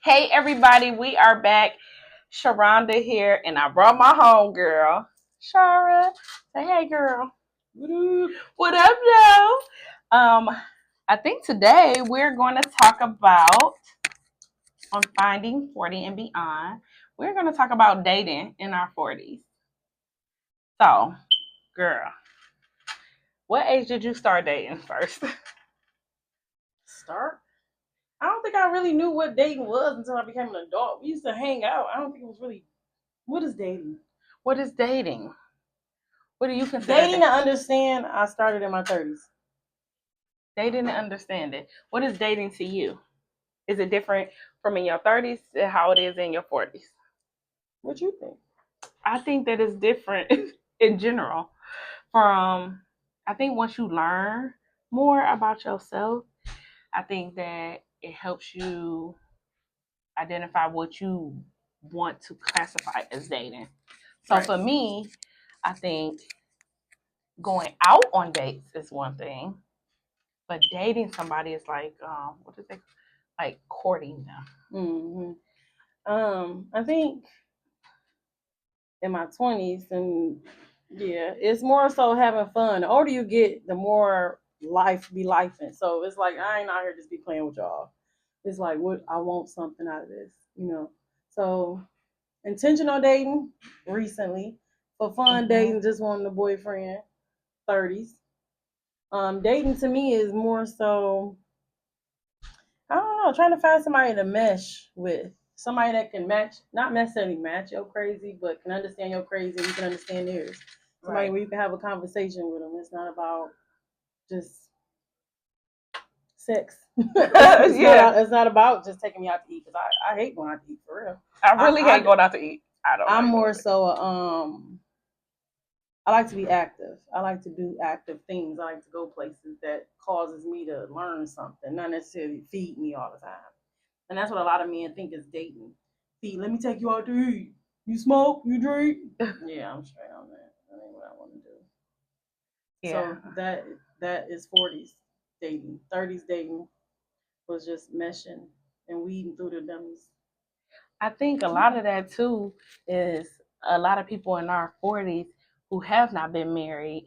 Hey everybody, we are back. Sharonda here, and I brought my home girl, Shara. Say hey, girl. What up, though? I think today we're going to talk about on finding 40 and beyond. We're going to talk about dating in our 40s. So, girl, what age did you start dating first? Start? I don't think I really knew what dating was until I became an adult. We used to hang out. I don't think it was really. What is dating? What is dating? What do you consider Dating to understand, I started in my 30s. Dating to understand it. What is dating to you? Is it different from in your 30s to how it is in your 40s? What you think? I think that it's different in general. From I think once you learn more about yourself, I think that it helps you identify what you want to classify as dating. So Right. for me, I think going out on dates is one thing, but dating somebody is like what is it? Like courting them. I think in my 20s, and yeah, it's more so having fun. The older you get, the more life be lifing. So it's like I ain't out here just be playing with y'all. It's like what I want something out of this. So intentional dating recently, for fun dating, just wanting a boyfriend, 30s. Dating to me is more so, I don't know, trying to find somebody to mesh with. Somebody that can match, not necessarily match your crazy, but can understand your crazy and you can understand theirs. Somebody where you can have a conversation with them. It's not about just sex. It's not about just taking me out to eat, because I hate going out to eat, for real. I really hate going out to eat. I'm more so I like to be active. I like to do active things. I like to go places that causes me to learn something, not necessarily feed me all the time. And that's what a lot of men think is dating. Feed, let me take you out to eat. You smoke, you drink. Yeah, I'm straight on that. That ain't what I want to do. Yeah. So that is 40s dating. 30s dating was just meshing and weeding through the dummies. I think a lot of that too is a lot of people in our 40s who have not been married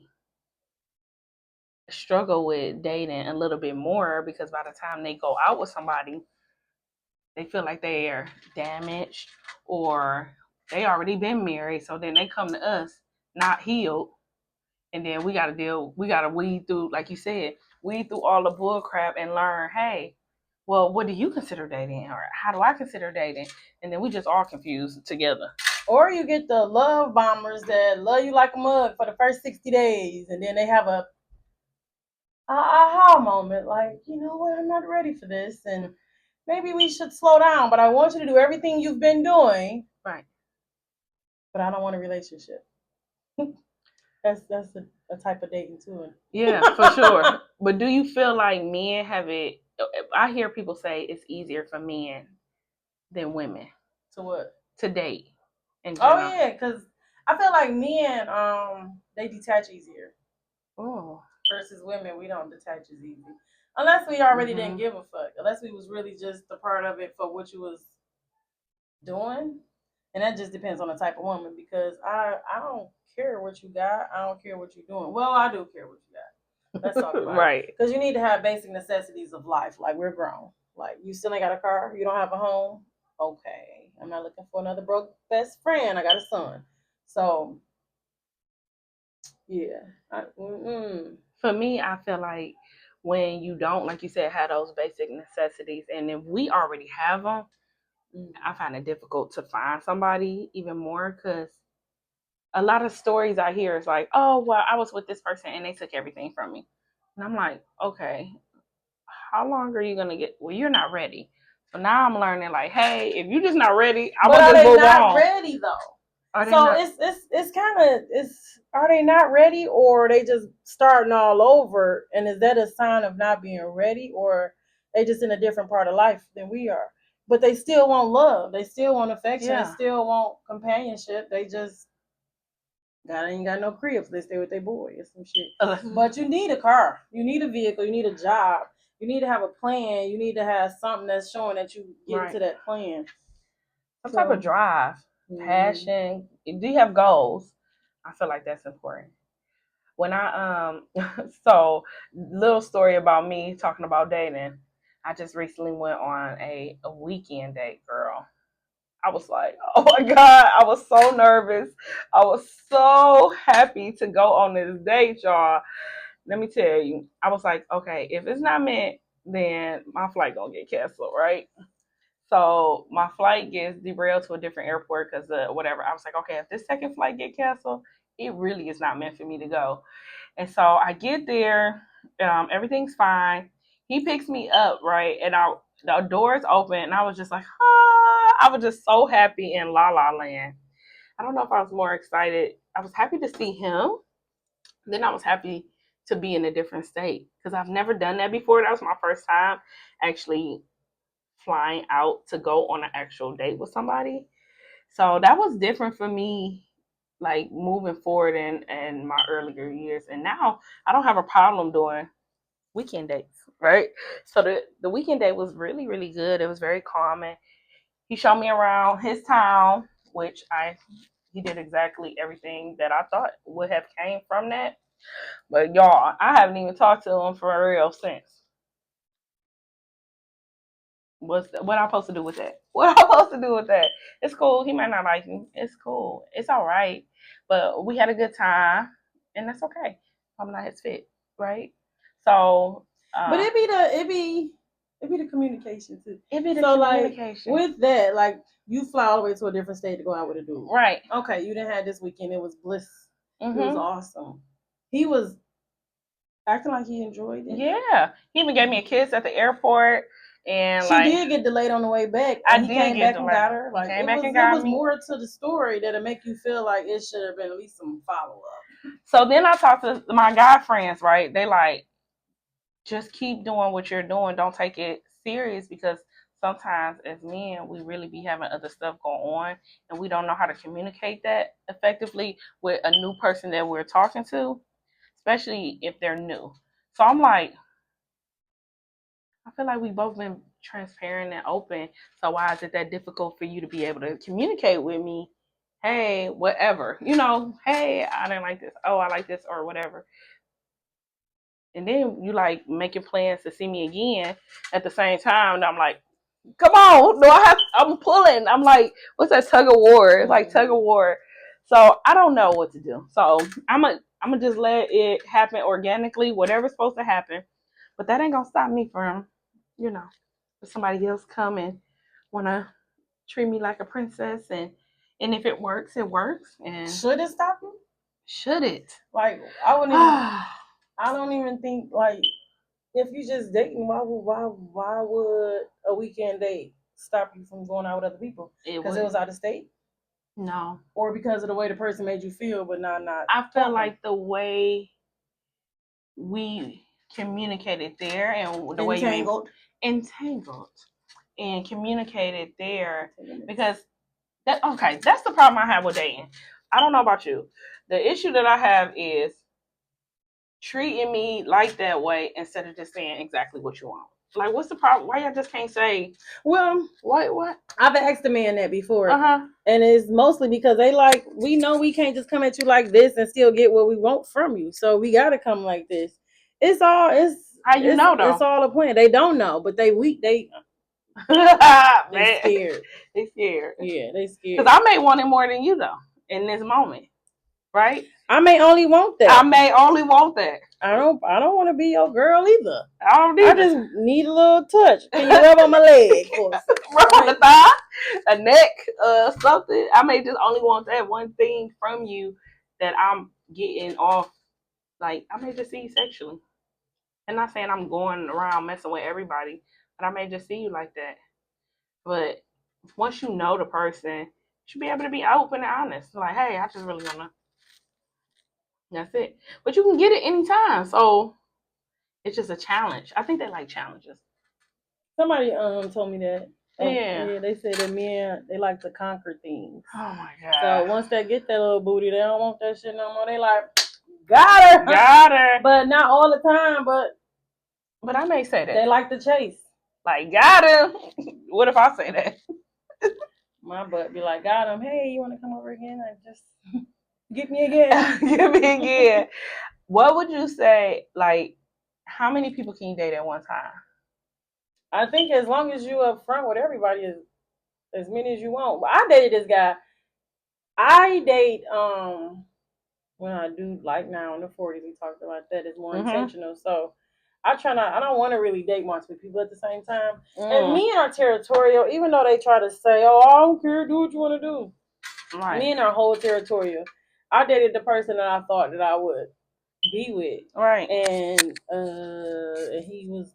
struggle with dating a little bit more because by the time they go out with somebody, they feel like they are damaged or they already been married. So then they come to us not healed. And then we got to weed through, like you said, weed through all the bull crap and learn, hey, well, what do you consider dating? Or how do I consider dating? And then we just all confused together. Or you get the love bombers that love you like a mug for the first 60 days, and then they have a aha moment, like, you know what, I'm not ready for this, and maybe we should slow down, but I want you to do everything you've been doing. Right. But I don't want a relationship. That's a type of dating too. Yeah, for sure. But do you feel like men have it? I hear people say it's easier for men than women To what? to date. Oh yeah, because I feel like men they detach easier. Oh. Versus women, we don't detach as easy. Unless we already didn't give a fuck. Unless we was really just a part of it for what you was doing. And that just depends on the type of woman, because I don't care what you got. I don't care what you're doing. Well, I do care what you got. Let's talk about right. Because you need to have basic necessities of life. Like, we're grown. Like, you still ain't got a car. You don't have a home. Okay. I'm not looking for another broke best friend. I got a son. So, yeah. For me, I feel like when you don't, like you said, have those basic necessities, and if we already have them, I find it difficult to find somebody even more because a lot of stories I hear is like, oh, well, I was with this person and they took everything from me. And I'm like, okay, how long are you going to get? Well, you're not ready. So now I'm learning, like, hey, if you're just not ready, I'm going to just move on. But are they not ready, though? So it's kind of, are they not ready, or are they just starting all over? And is that a sign of not being ready, or they just in a different part of life than we are? But they still want love. They still want affection. Yeah. They still want companionship. They just ain't got no cribs. They stay with their boy or some shit. But you need a car. You need a vehicle. You need a job. You need to have a plan. You need to have something that's showing that you get Right. to that plan. Some type of drive, Mhm. passion. Do you have goals? I feel like that's important. When I so little story about me talking about dating. I just recently went on a weekend date, girl. I was like, oh my God, I was so nervous. I was so happy to go on this date, y'all. Let me tell you, I was like, okay, if it's not meant, then my flight gonna get canceled, right? So my flight gets derailed to a different airport because whatever. I was like, okay, if this second flight get canceled, it really is not meant for me to go. And so I get there, everything's fine. He picks me up, right, and the doors open, and I was just like, ah, I was just so happy in La La Land. I don't know if I was more excited. I was happy to see him. Then I was happy to be in a different state because I've never done that before. That was my first time actually flying out to go on an actual date with somebody. So that was different for me, like moving forward in my earlier years. And now I don't have a problem doing weekend dates, right? So the weekend date was really, really good. It was very calming. He showed me around his town, which he did exactly everything that I thought would have came from that. But y'all, I haven't even talked to him for real since. What I'm supposed to do with that? What I'm supposed to do with that? It's cool. He might not like me. It's cool. It's all right. But we had a good time, and that's okay. I'm not his fit, right? So, But it be the communication too. it be the So communication. like with that, like you fly all the way to a different state to go out with a dude. Right. Okay, you didn't have this weekend. It was bliss. Mm-hmm. It was awesome. He was acting like he enjoyed it. Yeah. He even gave me a kiss at the airport. And she did get delayed on the way back. I he did came get back and delayed. got her. Like He came it back was, and got it was me. more to the story that'll make you feel like it should have been at least some follow up. So then I talked to my guy friends, right? They like, just keep doing what you're doing. Don't take it serious because sometimes as men, we really be having other stuff going on and we don't know how to communicate that effectively with a new person that we're talking to, especially if they're new. So I'm like, I feel like we both been transparent and open. So why is it that difficult for you to be able to communicate with me? Hey, whatever, hey, I didn't like this. Oh, I like this or whatever. And then you like making plans to see me again at the same time. And I'm like, come on, no, I'm pulling. I'm like, what's that tug of war? It's like tug of war. So I don't know what to do. So I'm gonna just let it happen organically, whatever's supposed to happen. But that ain't gonna stop me from, if somebody else come and wanna treat me like a princess and if it works, it works. And should it stop you? Should it? Like I wouldn't even I don't even think like if you just dating, why would a weekend date stop you from going out with other people? Because it was out of state? No. Or because of the way the person made you feel, but not. I feel like the way we communicated there and the way you entangled and communicated there because that's the problem I have with dating. I don't know about you. The issue that I have is treating me like that way instead of just saying exactly what you want. Like, what's the problem? Why y'all just can't say? Well, what? I've asked a man that before, and it's mostly because they like we know we can't just come at you like this and still get what we want from you. So we got to come like this. It's how you know though. It's all a plan. They don't know, but they scared. They scared. Yeah, they scared. Because I may want it more than you though in this moment. Right? I may only want that. I may only want that. I don't want to be your girl either. I don't either. I just need a little touch. Can you rub on my leg? Rub on the thigh, a neck, something. I may just only want that one thing from you that I'm getting off. Like, I may just see you sexually. And not saying I'm going around messing with everybody, but I may just see you like that. But once you know the person, you should be able to be open and honest. Like, hey, I just really want to. That's it. But you can get it anytime. So it's just a challenge. I think they like challenges. Somebody told me that. Yeah, they said that men they like to conquer things. Oh my God. So once they get that little booty, they don't want that shit no more. They like, got her. Got her. But not all the time, but But I may say that. They like the chase. Like, got him. What if I say that? My butt be like, got him. Hey, you want to come over again? I just get me again. Get me again. What would you say? Like, how many people can you date at one time? I think as long as you up front with everybody, as many as you want. I dated this guy. I date when I do like now in the 40s. We talked about that. It's more intentional. So I don't want to really date multiple people at the same time. And men are territorial, even though they try to say, "Oh, I don't care, do what you want to do." Right. Men are whole territorial. I dated the person that I thought that I would be with. Right. And he was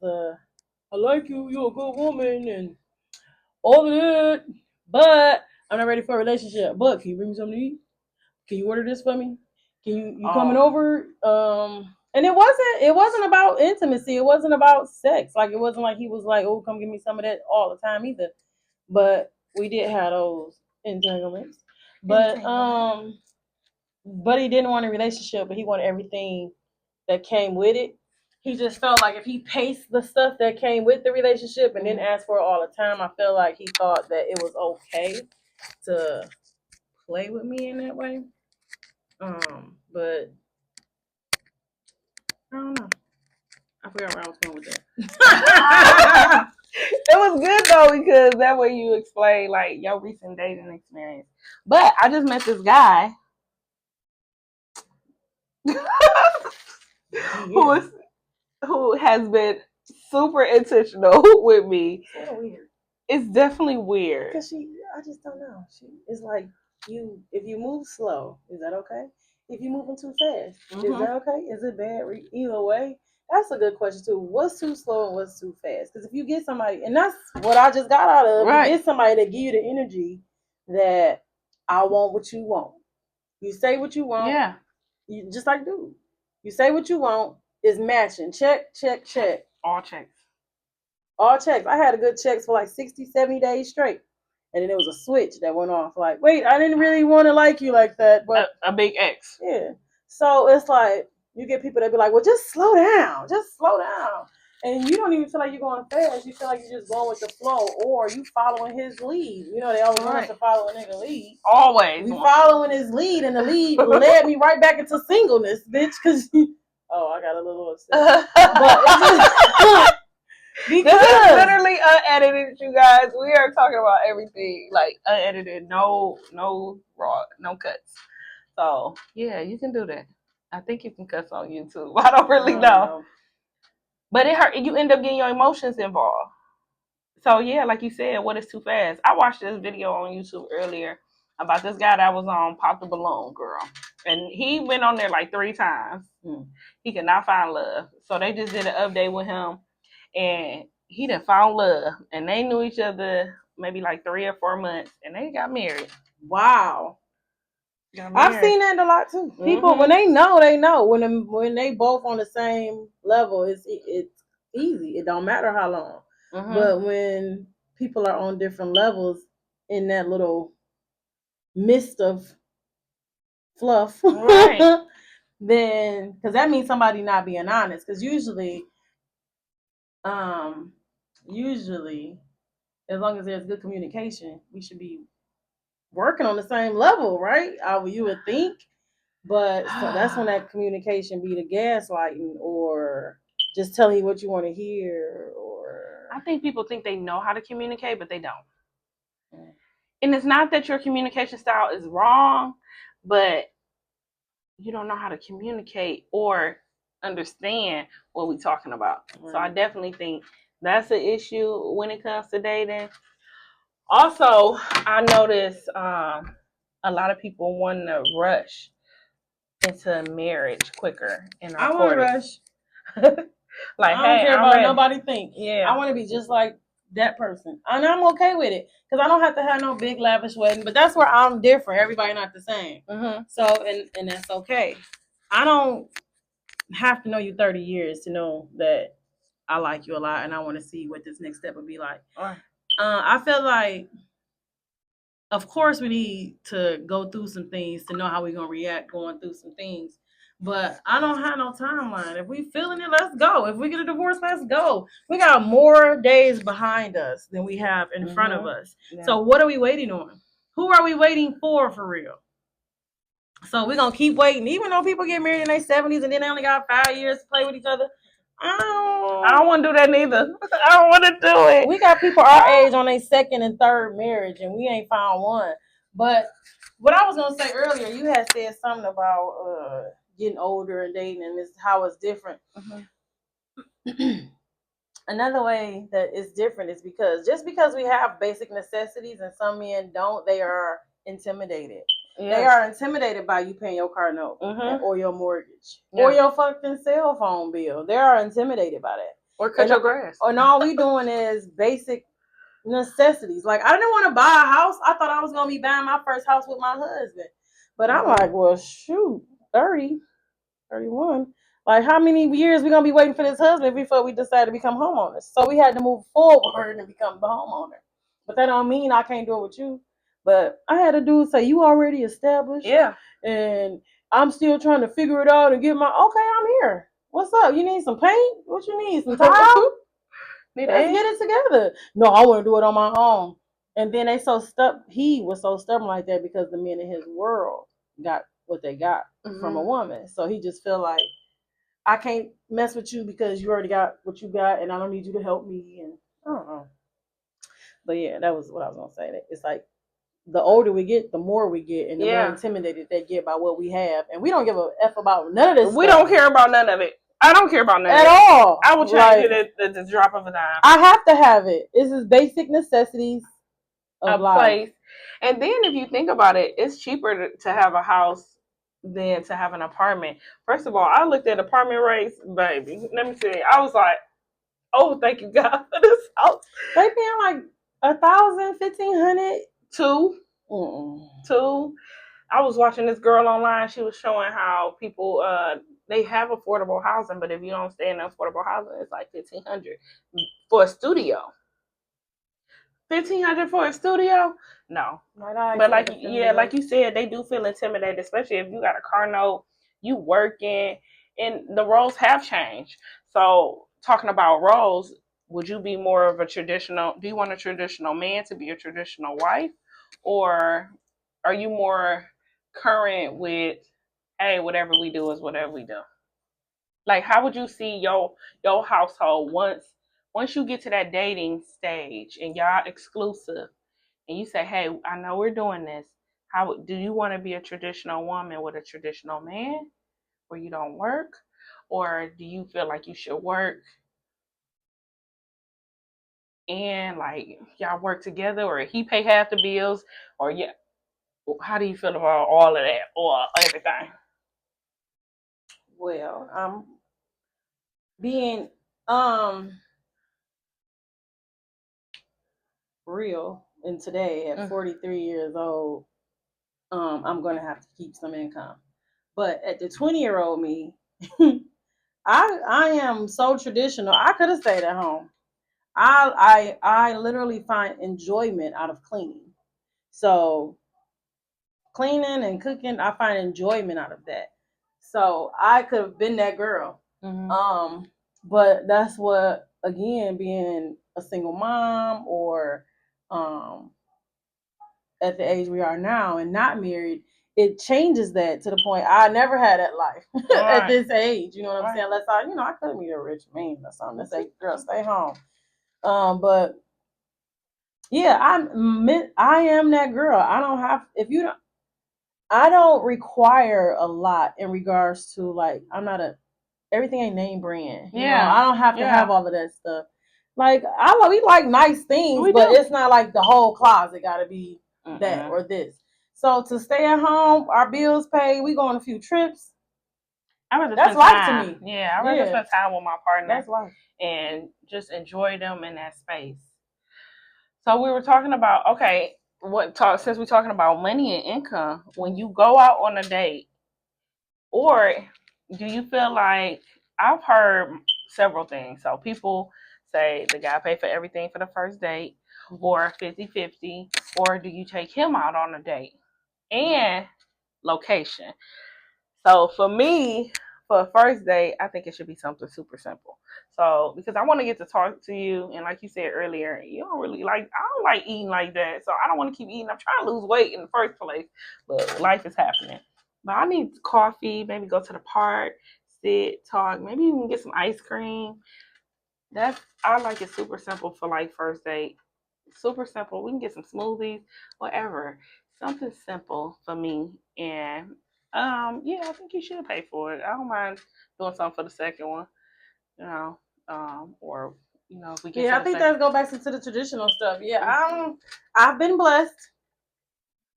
I like you, you're a good woman, and all of that. But I'm not ready for a relationship. But can you bring me something to eat? Can you order this for me? Can you coming over? And it wasn't about intimacy. It wasn't about sex. Like, it wasn't like he was like, oh, come give me some of that all the time either. But we did have those entanglements. But he didn't want a relationship, but he wanted everything that came with it. He just felt like if he paced the stuff that came with the relationship and didn't ask for it all the time, I feel like he thought that it was okay to play with me in that way. But I don't know. I forgot where I was going with that. It was good though, because that way you explain like your recent dating experience. But I just met this guy who has been super intentional with me. It's a little weird. It's definitely weird. Because I just don't know. It's like if you move slow, is that okay? If you're moving too fast, is that okay? Is it bad? Either way, that's a good question too. What's too slow and what's too fast? Because if you get somebody, and that's what I just got out of, you get somebody that give you the energy that I want what you want. You say what you want. Yeah. You just like dude. You say what you want is matching. Check, check, check. All checks. All checks. I had a good checks for like 60, 70 days straight. And then there was a switch that went off. Like, wait, I didn't really want to like you like that. But a big X. Yeah. So it's like, you get people that be like, well, just slow down. Just slow down. And you don't even feel like you're going fast. You feel like you're just going with the flow. Or you following his lead. You know, they always want us to follow a nigga lead. Always. We following his lead. And the lead led me right back into singleness, bitch. Because, I got a little upset. But it's just... Because this is literally unedited, you guys. We are talking about everything like unedited, no raw, no cuts. So yeah, you can do that. I think you can cuss on YouTube. I don't really know. But it hurt. You end up getting your emotions involved. So yeah, like you said, what is too fast? I watched this video on YouTube earlier about this guy that was on Pop the Balloon, girl. And he went on there like 3 times. He could not find love. So they just did an update with him. And he done found love, and they knew each other maybe like 3 or 4 months, and they got married. Wow, I've seen that a lot too. People when they know, they know. When they both on the same level, it's easy. It don't matter how long. But when people are on different levels in that little mist of fluff, right? Then because that means somebody not being honest. Because usually, as long as there's good communication, we should be working on the same level, right? You would think. But so that's when that communication be the gaslighting or just telling you what you want to hear. Or I think people think they know how to communicate, but they don't. And it's not that your communication style is wrong, but you don't know how to communicate or understand what we're talking about. Right. So I definitely think that's an issue when it comes to dating. Also, I notice a lot of people want to rush into marriage quicker in our 40s. I want to rush. Like, I don't care about nobody think. Yeah, I want to be just like that person, and I'm okay with it because I don't have to have no big lavish wedding. But that's where I'm different. Everybody not the same. So and that's okay. I don't have to know you 30 years to know that I like you a lot, and I want to see what this next step would be like. I feel like, of course, we need to go through some things to know how we're gonna react going through some things. But I don't have no timeline. If we feeling it, let's go. If we get a divorce, let's go. We got more days behind us than we have in front of us. Yeah. So what are we waiting on? Who are we waiting for real? So we're gonna keep waiting, even though people get married in their 70s and then they only got 5 years to play with each other. I don't want to do that neither. I don't want to do it. We got people our age on their second and third marriage, and we ain't found one. But what I was gonna say earlier, you had said something about getting older and dating, and this how it's different. Another way that it's different is because just because we have basic necessities and some men don't, they are intimidated. Yes. They are intimidated by you paying your car note or your mortgage or your fucking cell phone bill. They are intimidated by that. Or cut your grass. And all we doing is basic necessities. Like, I didn't want to buy a house. I thought I was going to be buying my first house with my husband. But I'm like, well, shoot, 30, 31. Like, how many years we going to be waiting for this husband before we decide to become homeowners? So we had to move forward and become the homeowner. But that don't mean I can't do it with you. But I had a dude say, you already established. Yeah. And I'm still trying to figure it out and get my, okay, I'm here. What's up? You need some paint? What you need? Some tile? Let's get it together. No, I want to do it on my own. And then he was so stubborn like that because the men in his world got what they got from a woman. So he just feel like, I can't mess with you because you already got what you got and I don't need you to help me. And I don't know. But yeah, that was what I was going to say. It's like the older we get, the more we get and the more intimidated they get by what we have. And we don't give a F about none of this We don't care about none of it. I don't care about none at all. I will change it at the drop of a dime. I have to have it. This is basic necessities of life. Place. And then if you think about it, it's cheaper to have a house than to have an apartment. First of all, I looked at apartment rates, baby. Let me see. I was like, oh, thank you God for this house. They paying like $1,000, $1,500. Two. I was watching this girl online. She was showing how people they have affordable housing, but if you don't stay in affordable housing, it's like $1,500 for a studio. $1,500 for a studio? No. But like you said, they do feel intimidated, especially if you got a car note, you working, and the roles have changed. So talking about roles, would you be more of a traditional? Do you want a traditional man to be a traditional wife, or are you more current with, hey, whatever we do is whatever we do? Like, how would you see your household once you get to that dating stage and y'all exclusive and you say, hey, I know we're doing this. How do you want to be a traditional woman with a traditional man where you don't work? Or do you feel like you should work and like y'all work together, or he pay half the bills, or how do you feel about all of that or everything? Well, being real and today at 43 years old, I'm gonna have to keep some income. But at the 20-year-old me, I am so traditional. I could have stayed at home. I literally find enjoyment out of cleaning. So cleaning and cooking, I find enjoyment out of that. So I could have been that girl. But that's what, again, being a single mom or at the age we are now and not married, it changes that to the point I never had that life at this age. You know what I'm saying? Unless I could meet a rich man or something that say, girl, stay home. But yeah, I am that girl. I don't require a lot in regards to, like, everything ain't name brand. You know, I don't have to have all of that stuff. Like, we like nice things, but it's not like the whole closet got to be that or this. So to stay at home, our bills paid, we go on a few trips. That's life to me. Yeah, I'd rather spend time with my partner. That's life. And just enjoy them in that space. So we were talking about, since we're talking about money and income, when you go out on a date, or do you feel like, I've heard several things. So people say the guy pay for everything for the first date, or 50-50, or do you take him out on a date? And location. So for me, for a first date, I think it should be something super simple. So because I want to get to talk to you, and like you said earlier, you don't really like. I don't like eating like that, so I don't want to keep eating. I'm trying to lose weight in the first place, but life is happening. But I need coffee. Maybe go to the park, sit, talk. Maybe even get some ice cream. That's I like it super simple for like first date. Super simple. We can get some smoothies, whatever. Something simple for me. And yeah, I think you should pay for it. I don't mind doing something for the second one, you know. Or if we get Yeah, to I the think second. that goes back into the traditional stuff. Yeah, I've been blessed,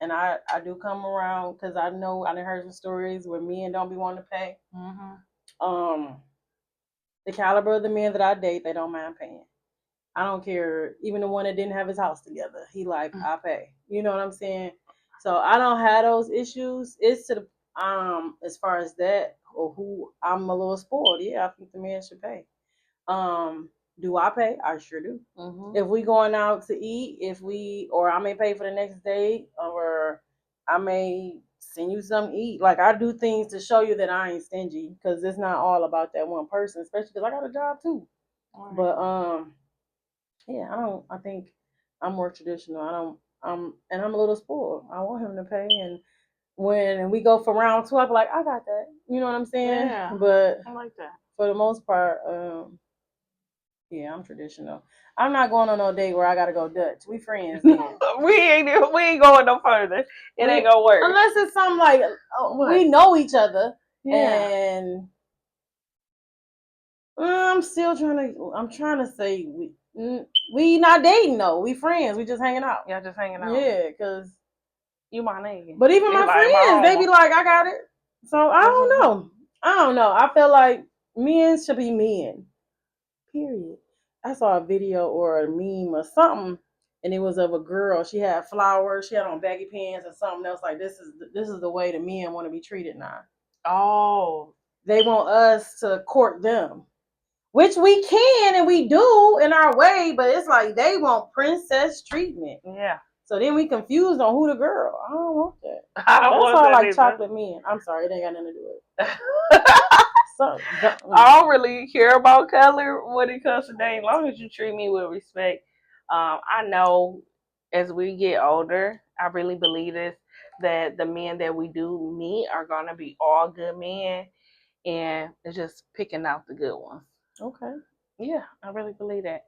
and I do come around because I know I done heard some stories where men don't be wanting to pay. Um, the caliber of the men that I date, they don't mind paying. I don't care. Even the one that didn't have his house together, he like I pay. You know what I'm saying? So I don't have those issues. It's to the as far as that or who I'm a little spoiled. Yeah, I think the man should pay. Um, do I pay? I sure do. If we going out to eat, or I may pay for the next day, or I may send you something to eat. Like I do things to show you that I ain't stingy because it's not all about that one person, especially because I got a job too. Right. But yeah, I think I'm more traditional. I don't. And I'm a little spoiled. I want him to pay, and when we go for round two, I'm like, I got that. You know what I'm saying? Yeah, But I like that. for the most part, yeah, I'm traditional. I'm not going on no date where I gotta go Dutch. We friends then. we ain't going no further. It ain't gonna work unless it's something like we know each other, Yeah. and I'm trying to say we not dating though. We friends. We just hanging out. Y'all just hanging out. Yeah, cause you my nigga. But even my friends, they be like, I got it. So I don't know. I feel like men should be men. Period. I saw a video or a meme or something, and it was of a girl. She had flowers. She had on baggy pants and something else. Like this is the way the men want to be treated now. Oh. They want us to court them, which we can and we do in our way. But it's like they want princess treatment. Yeah. So then we confused on who the girl. I don't want that. I don't That's want all that like either. chocolate men. I'm sorry, it ain't got nothing to do with it. I don't really care about color when it comes to dating, as long as you treat me with respect. I know as we get older, I really believe this, that the men that we do meet are gonna be all good men, and it's just picking out the good ones. Okay. Yeah, I really believe that.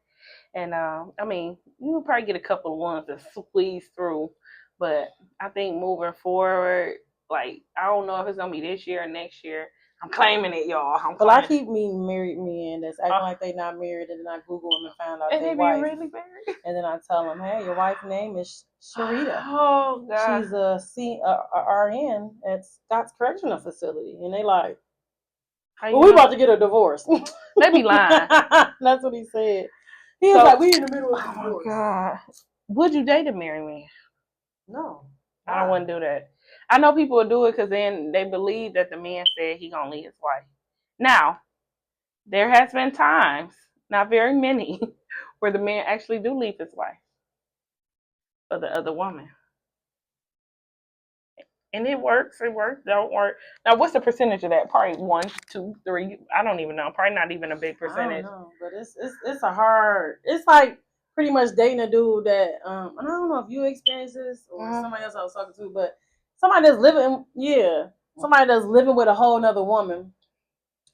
And I mean, you'll probably get a couple of ones that squeeze through, but I think moving forward, like I don't know if it's gonna be this year or next year. I'm claiming it, y'all. I keep meeting married men that's acting like they not married, and then I Google them and find out they wife. Really married? And then I tell them, hey, your wife's name is Sharita. Oh God. She's a RN at Scott's Correctional Facility, and they like, well, we about to get a divorce. They be lying. That's what he said. He was like, we in the middle of a divorce. Oh God. Would you date a married man? No. I don't want to do that. I know people will do it because then they believe that the man said he gonna leave his wife. Now, there has been times, not very many, where the man actually do leave his wife for the other woman. And it works, don't work. Now, what's the percentage of that? Probably 1, 2, 3. I don't even know. Probably not even a big percentage. I don't know, but it's a hard. It's like pretty much dating a dude that and I don't know if you experience this or somebody else I was talking to, but somebody that's living with a whole nother woman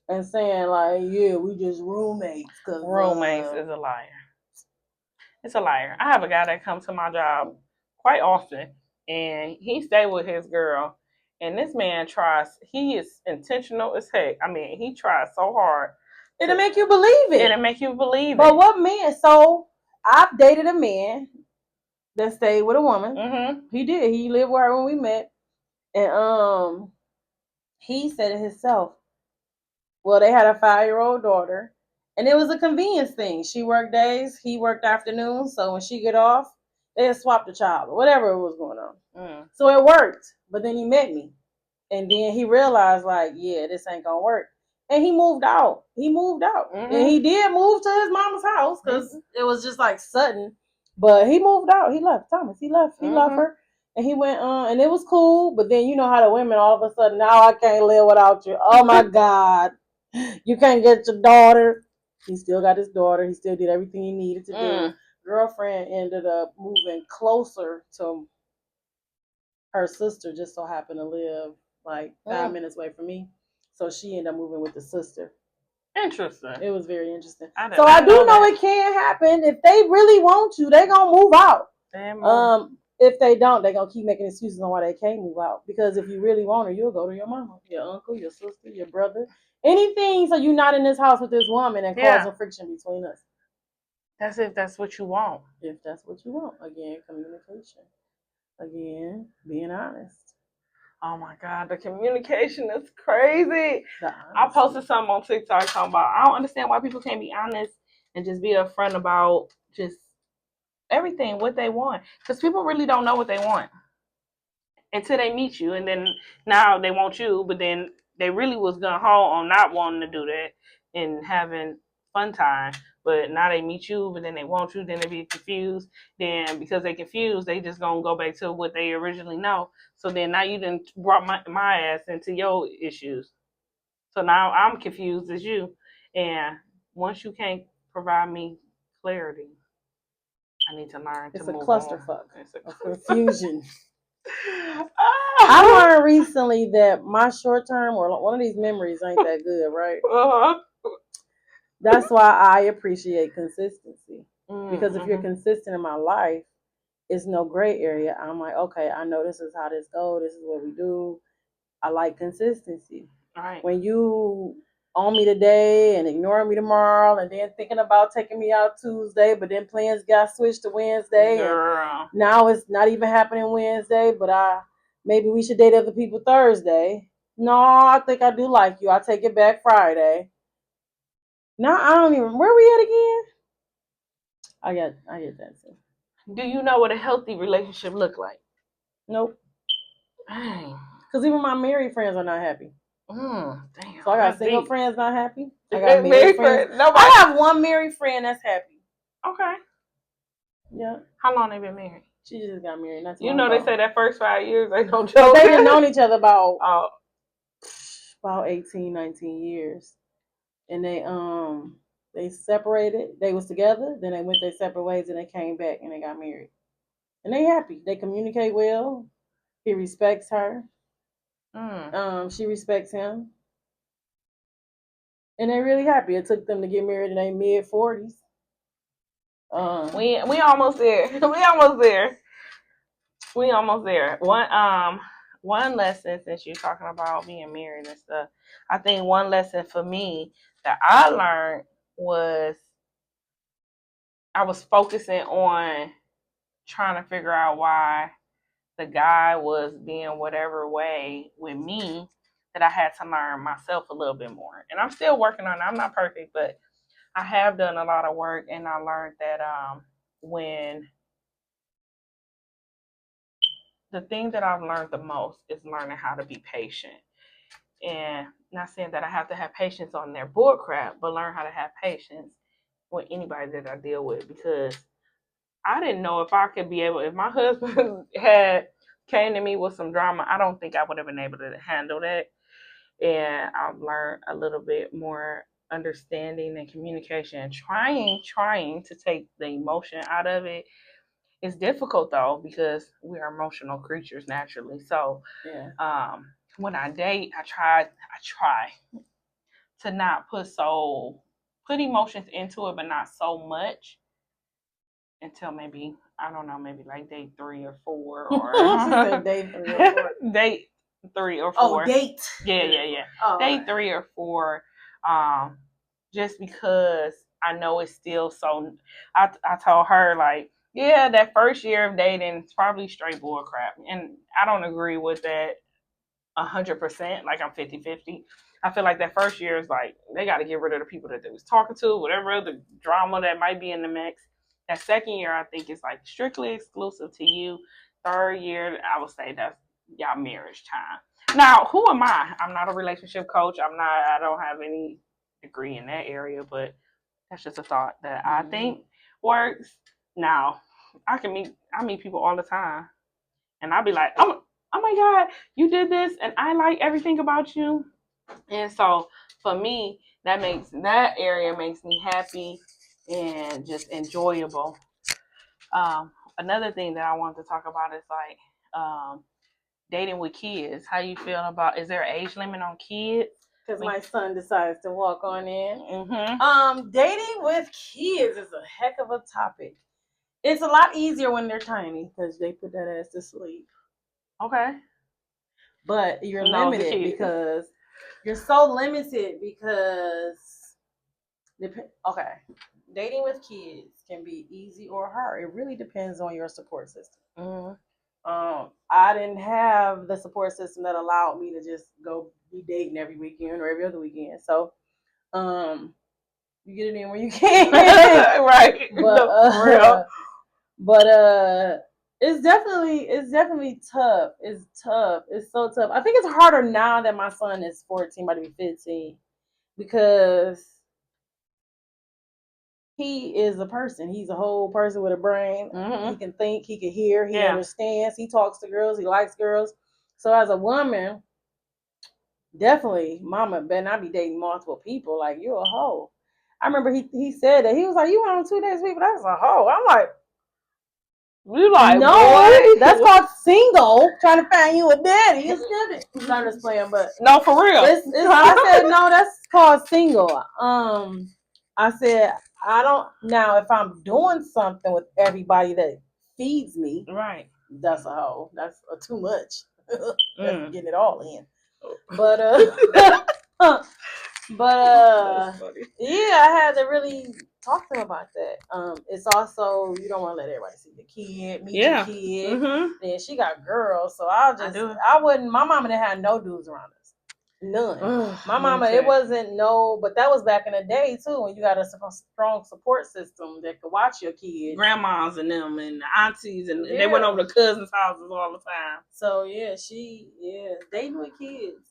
and saying like, yeah, we just roommates. Cause roommates is a liar. It's a liar. I have a guy that comes to my job quite often, and he stay with his girl. And this man he is intentional as heck. I mean, he tries so hard. It'll make you believe it. It'll make you believe it. But what man? So I've dated a man that stayed with a woman. Mm-hmm. He did. He lived with her when we met. And he said it himself. Well, they had a 5-year-old daughter. And it was a convenience thing. She worked days, he worked afternoons. So when she get off, they had swapped the child or whatever was going on. So it worked. But then he met me. And then he realized, like, yeah, this ain't going to work. And he moved out. Mm-hmm. And he did move to his mama's house because it was just like sudden. But he moved out. He left. Thomas, he left. He left her. And he went, and it was cool. But then you know how the women all of a sudden, now I can't live without you. Oh my God. You can't get your daughter. He still got his daughter. He still did everything he needed to do. Girlfriend ended up moving closer to her sister, just so happened to live like 5 minutes away from me. So she ended up moving with the sister. Interesting. It was very interesting. I So I do know it can happen. If they really want you, they gonna move out. If they don't, they gonna keep making excuses on why they can't move out. Because if you really want her, you'll go to your mama, your uncle, your sister, your brother, anything. So you're not in this house with this woman and causing friction between us. That's if that's what you want. If that's what you want. Again, communication. Again, being honest. Oh my God, the communication is crazy. I posted something on TikTok talking about I don't understand why people can't be honest and just be upfront about just everything, what they want. Because people really don't know what they want until they meet you, and then now they want you, but then they really was gung ho on not wanting to do that and having fun time. But now they meet you, but then they want you, then they be confused. Then because they confused, they just gonna go back to what they originally know. So then now you done brought my ass into your issues. So now I'm confused as you. And once you can't provide me clarity, I need to learn to move on. Clusterfuck. It's a confusion. I learned recently that my short term or one of these memories ain't that good, right? That's why I appreciate consistency. Because if you're consistent in my life, it's no gray area. I'm like, okay, I know this is how this goes. This is what we do. I like consistency. Right. When you on me today and ignoring me tomorrow and then thinking about taking me out Tuesday, but then plans got switched to Wednesday. Girl. And now it's not even happening Wednesday, but maybe we should date other people Thursday. No, I think I do like you. I'll take it back Friday. No, I don't even. Where we at again? I get that too. Do you know what a healthy relationship look like? Nope. Because even my married friends are not happy. Damn. So I got single friends not happy. I got married friends. I have one married friend that's happy. Okay. Yeah. How long they been married? She just got married. Not too you long know ago. They say that first 5 years they don't joke. But they done known each other about 18, 19 years. And they separated. They was together. Then they went their separate ways and they came back and they got married. And they happy. They communicate well. He respects her. She respects him. And they're really happy. It took them to get married in their mid-40s. We almost there. We almost there. One lesson, since you're talking about being married and stuff, I think one lesson for me that I learned was I was focusing on trying to figure out why the guy was being whatever way with me, that I had to learn myself a little bit more. And I'm still working on it. I'm not perfect, but I have done a lot of work, and I learned that when the thing that I've learned the most is learning how to be patient. And not saying that I have to have patience on their bull crap, but learn how to have patience with anybody that I deal with, because I didn't know if I could be able, if my husband had came to me with some drama, I don't think I would have been able to handle that. And I've learned a little bit more understanding and communication, trying to take the emotion out of it. It's difficult though, because we are emotional creatures naturally. So when I date, I try to not put emotions into it, but not so much until maybe, I don't know, maybe like date 3 or 4 or date 3 or 4. Date 3 or 4. Oh, date. Yeah. Oh, date 3 or 4. Just because I know it's still so. I told her, like, yeah, that first year of dating is probably straight bull crap, and I don't agree with that 100%. Like, I'm 50-50. I feel like that first year is like they got to get rid of the people that they was talking to, whatever other drama that might be in the mix. That second year, I think, is like strictly exclusive to you. Third year, I would say that's y'all marriage time. Now, who am I? I'm not a relationship coach. I don't have any degree in that area, but that's just a thought that I think works. Now, I meet people all the time, and I'll be like, oh my God, you did this, and I like everything about you. And so for me, that area makes me happy and just enjoyable. Another thing that I want to talk about is like dating with kids. How you feel about? Is there an age limit on kids? Because my son decides to walk on in. Mm-hmm. Dating with kids is a heck of a topic. It's a lot easier when they're tiny because they put that ass to sleep. Okay. But you're limited because you're so limited because okay, dating with kids can be easy or hard. It really depends on your support system. Mm-hmm. I didn't have the support system that allowed me to just go be dating every weekend or every other weekend. So, you get it in when you can, right? But it's definitely tough. It's tough. It's so tough. I think it's harder now that my son is 14, about to be 15, because he is a person. He's a whole person with a brain. Mm-hmm. He can think, he can hear, he understands, he talks to girls, he likes girls. So as a woman, definitely, mama better not be dating multiple people. Like, you're a hoe. I remember he said that. He was like, you went on 2 days with people, that's a hoe. I'm like, you like, no, boy, that's called single. Trying to find you a daddy. You stupid. I'm just playing, but no, for real. I said no. That's called single. I said I don't. Now, if I'm doing something with everybody that feeds me, right, that's a hoe. That's too much. That's getting it all in. But yeah, I had to really talk to him about that. It's also, you don't want to let everybody see the kid, meet your kid. Mm-hmm. Then she got girls, so I wouldn't. My mama didn't have no dudes around us, none. My mama, it wasn't no, but that was back in the day too, when you got a strong support system that could watch your kids, grandmas and them and aunties, and they went over to cousins' houses all the time. So dating with kids.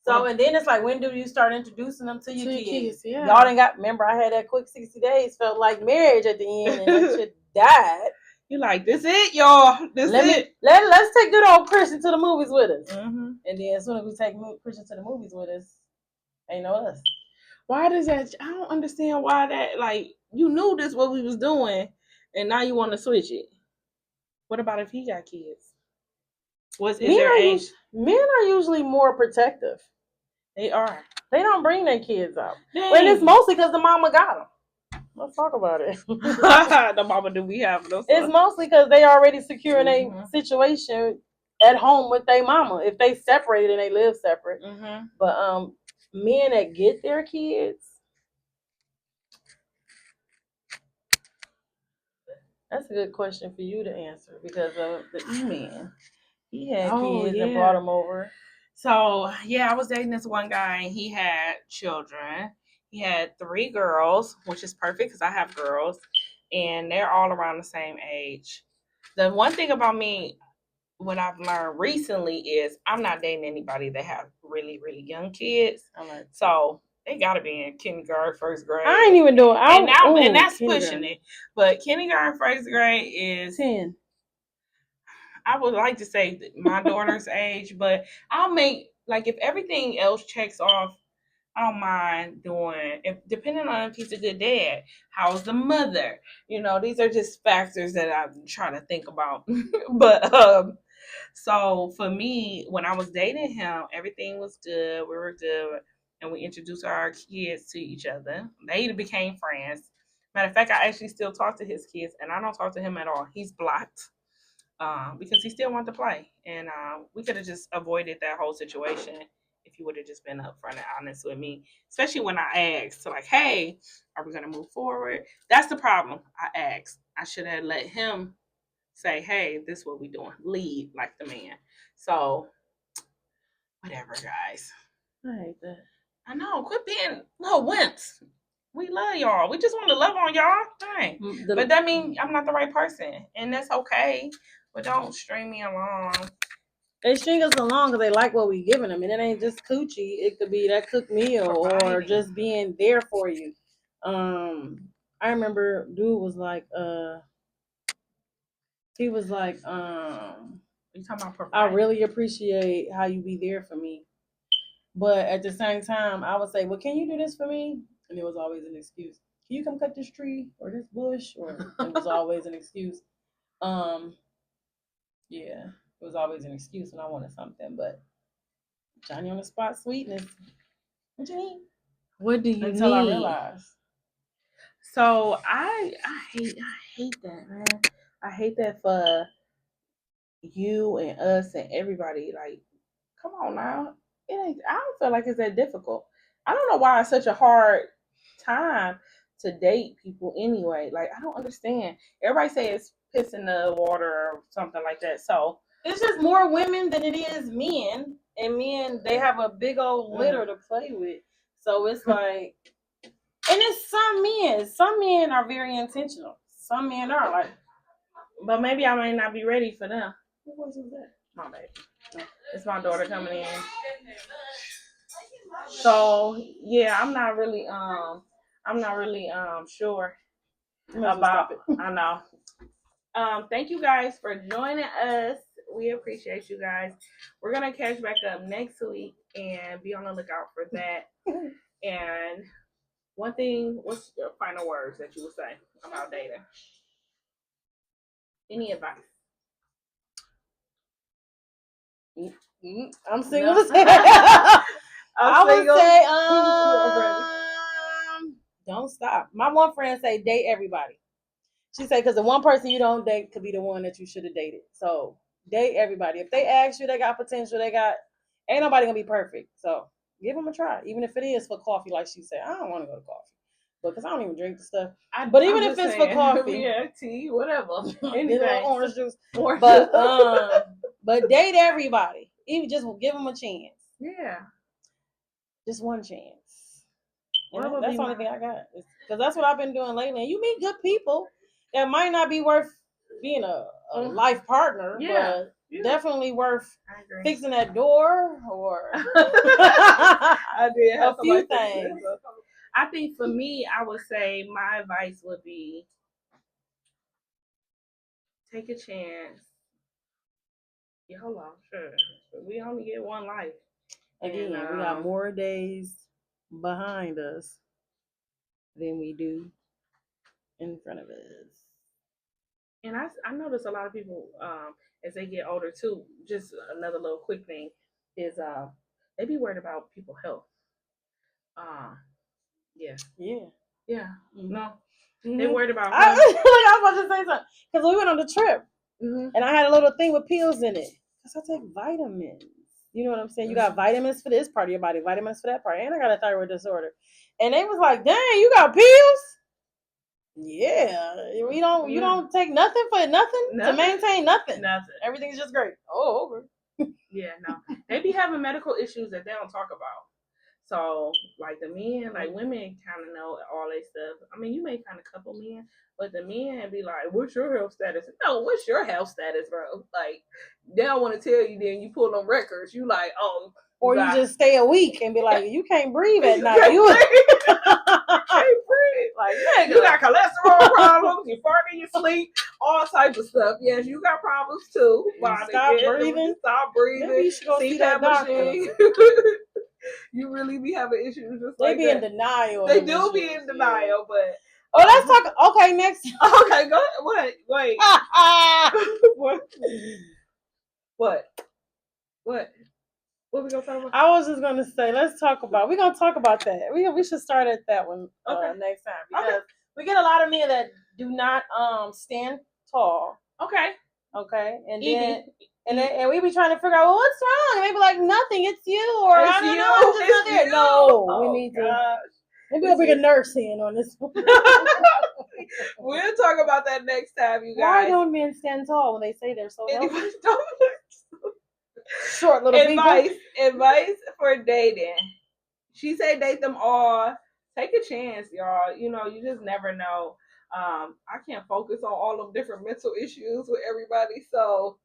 So, and then it's like, when do you start introducing them to your kids? Yeah. Y'all didn't remember I had that quick 60 days, felt like marriage at the end, and that shit died. You're like, this it, y'all. Let's take good old Christian to the movies with us. Mm-hmm. And then as soon as we take Christian to the movies with us, ain't no us. Why does that? I don't understand why that, like, you knew this what we was doing, and now you want to switch it. What about if he got kids? Men are usually more protective. They are. They don't bring their kids out. And it's mostly because the mama got them. Let's talk about it. The mama do we have those? It's mostly because they already securing a situation at home with their mama. If they separated and they live separate. Mm-hmm. But men that get their kids, that's a good question for you to answer, because of the E-Man. He had kids and brought them over. So, I was dating this one guy, and he had children. He had 3 girls, which is perfect because I have girls, and they're all around the same age. The one thing about me, what I've learned recently, is I'm not dating anybody that have really, really young kids. So they got to be in kindergarten, first grade. I ain't even doing it. And that's pushing it. But kindergarten, first grade is 10. I would like to say my daughter's age, but I'll make, like, if everything else checks off, I don't mind doing, depending on if he's a good dad. How's the mother? These are just factors that I'm trying to think about. But so for me, when I was dating him, everything was good. We were good, and we introduced our kids to each other. They became friends. Matter of fact, I actually still talk to his kids, and I don't talk to him at all. He's blocked. Because he still wanted to play, and we could have just avoided that whole situation if he would have just been upfront and honest with me, especially when I asked, so like, hey, are we going to move forward? That's the problem. I asked. I should have let him say, hey, this is what we doing. Lead like the man. So whatever, guys. I hate that. I know. Quit being little wimps. We love y'all. We just want to love on y'all. Dang. But that means I'm not the right person, and that's okay. But don't string me along. They string us along because they like what we giving them, and it ain't just coochie. It could be that cooked meal or just being there for you. I remember dude was like, he was like, You talking about I providing? really appreciate how you be there for me. But at the same time, I would say, well, can you do this for me? And it was always an excuse. Can you come cut this tree or this bush? Or it was always an excuse. Um, yeah, it was always an excuse when I wanted something. But Johnny on the spot sweetness. What you need? What do you Until I need? realized. So I hate that, man. I hate that for you and us and everybody. Like, come on now. It ain't I don't feel like it's that difficult. I don't know why it's such a hard time to date people anyway. Like, I don't understand. Everybody say it's piss in the water or something like that. So It's just more women than it is men. And men, they have a big old litter to play with. So it's like, and it's some men. Some men are very intentional. Some men are like, but maybe I may not be ready for them. what voice was that? My baby. It's my daughter coming in. So yeah, I'm not really sure about I know. Thank you guys for joining us. We appreciate you guys. We're gonna catch back up next week and be on the lookout for that. And one thing, what's your final words that you would say about dating? Any advice? I'm single. No. I would say, don't stop. My one friend say date everybody. She said because the one person you don't date could be the one that you should have dated. So date everybody. If they ask you, they got potential. Ain't nobody gonna be perfect. So give them a try, even if it is for coffee. Like she said, I don't want to go to coffee because I don't even drink the stuff. But even if it's for coffee, yeah, tea, whatever, anything, orange juice. Orange But date everybody. Even just give them a chance. Yeah. Just one chance. And What would that's be the only my- thing I got. Because that's what I've been doing lately. And you meet good people that might not be worth being a life partner, Yeah. but definitely worth I agree. fixing that door or I did have a few somebody fix it. things. I think for me, I would say my advice would be take a chance. Yeah, hold on, sure. We only get one life. Again, And, we got more days behind us than we do in front of us. And I notice a lot of people as they get older too. Just another little quick thing is they be worried about people's health. Yeah. Mm-hmm. No, they worried about. I was about to say something because we went on the trip and I had a little thing with pills in it because I take vitamins. You know what I'm saying? You got vitamins for this part of your body, vitamins for that part, and I got a thyroid disorder. And they was like, "Dang, you got pills?" Yeah, you don't take nothing for nothing to maintain nothing. Everything's just great. Oh, over. Yeah, no, they be having medical issues that they don't talk about. So, like the men, like women kind of know all that stuff. I mean, you may kind of couple men, but the men be like, "What's your health status?" No, what's your health status, bro? Like, they don't want to tell you. Then you pull them records. You like, oh, or you just stay a week and be like, you can't breathe at night. Can't breathe. Like, yeah, you got cholesterol problems. You fart in your sleep. All types of stuff. Yes, you got problems too. Stop breathing. Stop breathing. Maybe you should go see that doctor. You really be having issues just they like be that. in denial. They do be in denial, but let's talk. Okay, next. Okay, go ahead. What? Wait. What? What? What we gonna talk about? I was just gonna say, let's talk about. We're gonna talk about that. We should start at that one next time because we get a lot of men that do not stand tall. Okay. And then and we be trying to figure out, well, what's wrong? And they be like, nothing. It's you, or it's I don't you. know. I'm just not there. You. No, we need to. Maybe we'll bring a nurse in on this one. We'll talk about that next time, you guys. Why don't men stand tall when they say they're so healthy? Short little Advice for dating. She said date them all. Take a chance, y'all. You know, you just never know. I can't focus on all of different mental issues with everybody, so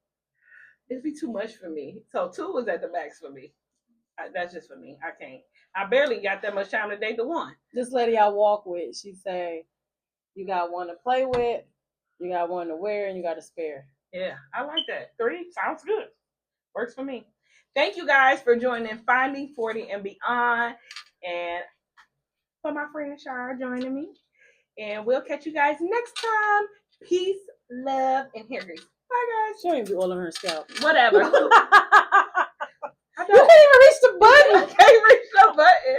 it'd be too much for me. So 2 is at the max for me. That's just for me. I can't. I barely got that much time to date the one. This lady I walk with, she say, you got one to play with, you got one to wear, and you got a spare. Yeah, I like that. 3 sounds good. Works for me. Thank you guys for joining Finding 40 and Beyond. And for my friend Shara joining me. And we'll catch you guys next time. Peace, love, and hair grease. Bye, guys. She don't even be oiling her scalp. Whatever. I don't.